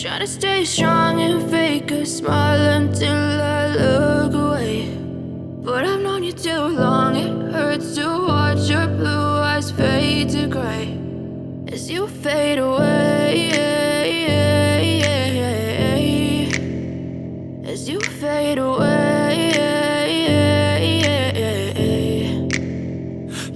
try to stay strong and fake a smile until I look away. But I've known you too long, it hurts to watch your blue eyes fade to gray as you fade away, as you fade away.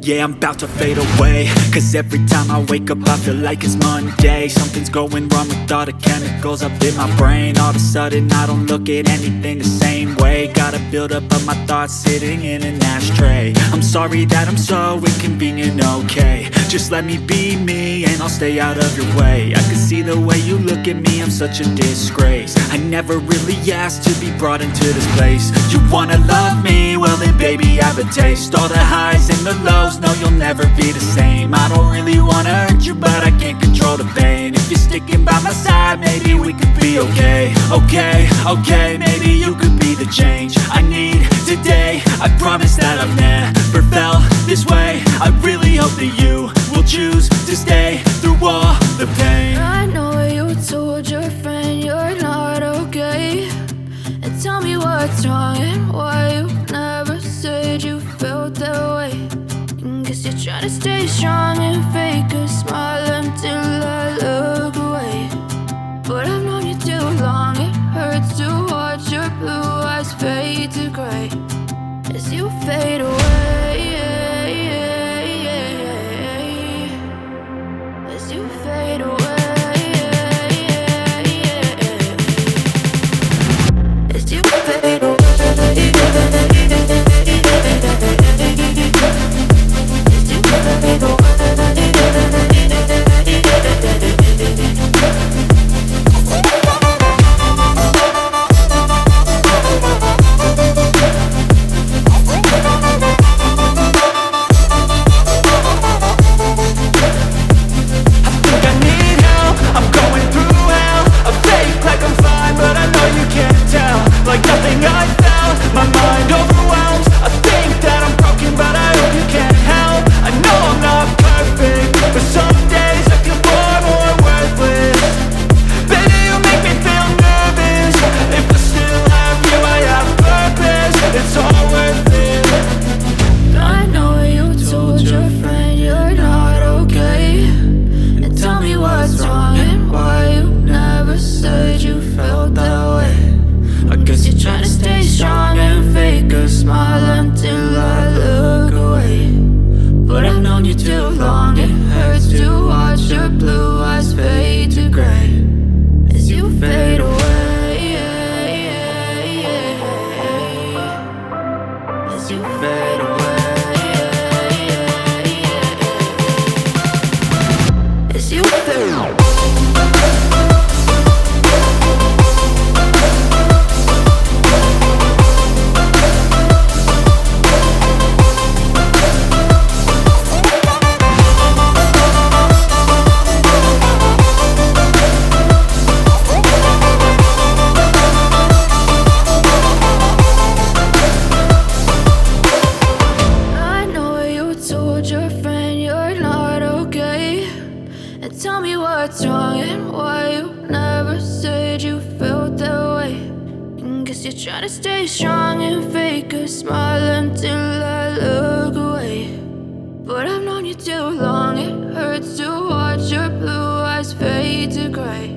Yeah, I'm about to fade away, cause every time I wake up I feel like it's Monday. Something's going wrong with all the chemicals up in my brain. All of a sudden I don't look at anything the same way. Gotta build up of my thoughts sitting in an ashtray. I'm sorry that I'm so inconvenient, okay. Just let me be me and I'll stay out of your way. I can see the way you look at me, I'm such a disgrace. I never really asked to be brought into this place. You wanna love me? Well then baby I have a taste. All the highs and the lows, no you'll never be the same. I don't really wanna hurt you but I can't control the pain. If you're sticking by my side maybe we could be okay. Okay, maybe you could be the change I need today. I promise that I've never felt this way. I really hope that you will choose to stay through all the pain. I know you told your friend you're not okay, and tell me what's wrong and why you never said you felt that way. Guess you try to stay strong and fake a smile until I look away. But I've known you too long, it hurts to watch your blue eyes fade to gray as you fade away, as you fade away, as you fade away. Try to stay strong and fake a smile until I look away. But I've known you too long, it hurts to watch your blue eyes fade to gray.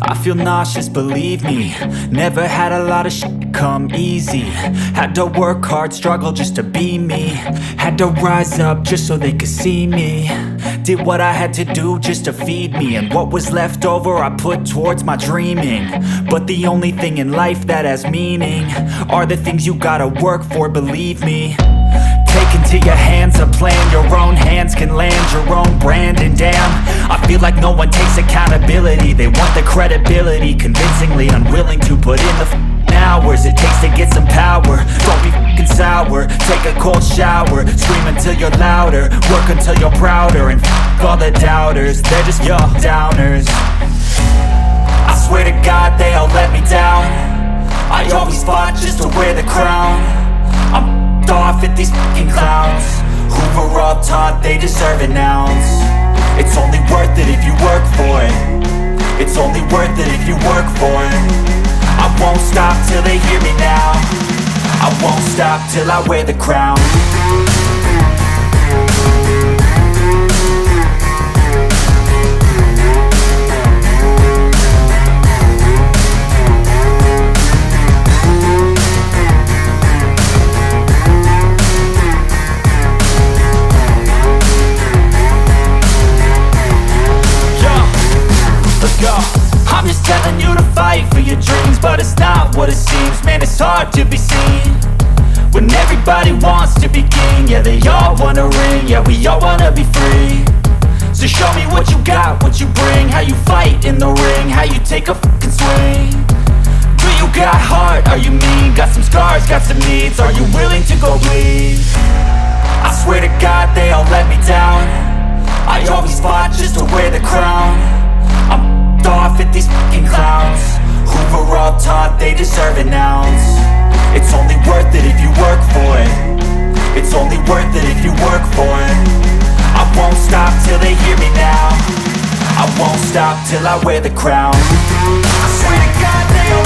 I feel nauseous, believe me. Never had a lot of shit come easy. Had to work hard, struggle just to be me. Had to rise up just so they could see me. Did what I had to do just to feed me. And what was left over I put towards my dreaming. But the only thing in life that has meaning are the things you gotta work for, believe me. Take into your hands a plan. Your own hands can land your own brand. And damn, I feel like no one takes accountability. They want the credibility, convincingly unwilling to put in the hours it takes to get some power. Don't be f***ing sour. Take a cold shower. Scream until you're louder. Work until you're prouder. And f*** all the doubters, they're just your downers. I swear to God they all let me down. I always fought just to wear the crown. I'm off at these fucking clowns who were all taught they deserve an ounce. It's only worth it if you work for it. It's only worth it if you work for it. I won't stop till they hear me now. I won't stop till I wear the crown. I'm just telling you to fight for your dreams, but it's not what it seems. Man, it's hard to be seen when everybody wants to be king. Yeah, they all wanna ring, yeah, we all wanna be free. So show me what you got, what you bring. How you fight in the ring, how you take a fucking swing. Do you got heart, are you mean? Got some scars, got some needs, are you willing to go bleed? I swear to God they all let me down. I always fought just to wear the crown. I'm off at these fucking clowns who were all taught they deserve an ounce. It's only worth it if you work for it. It's only worth it if you work for it. I won't stop till they hear me now. I won't stop till I wear the crown. I swear to God they all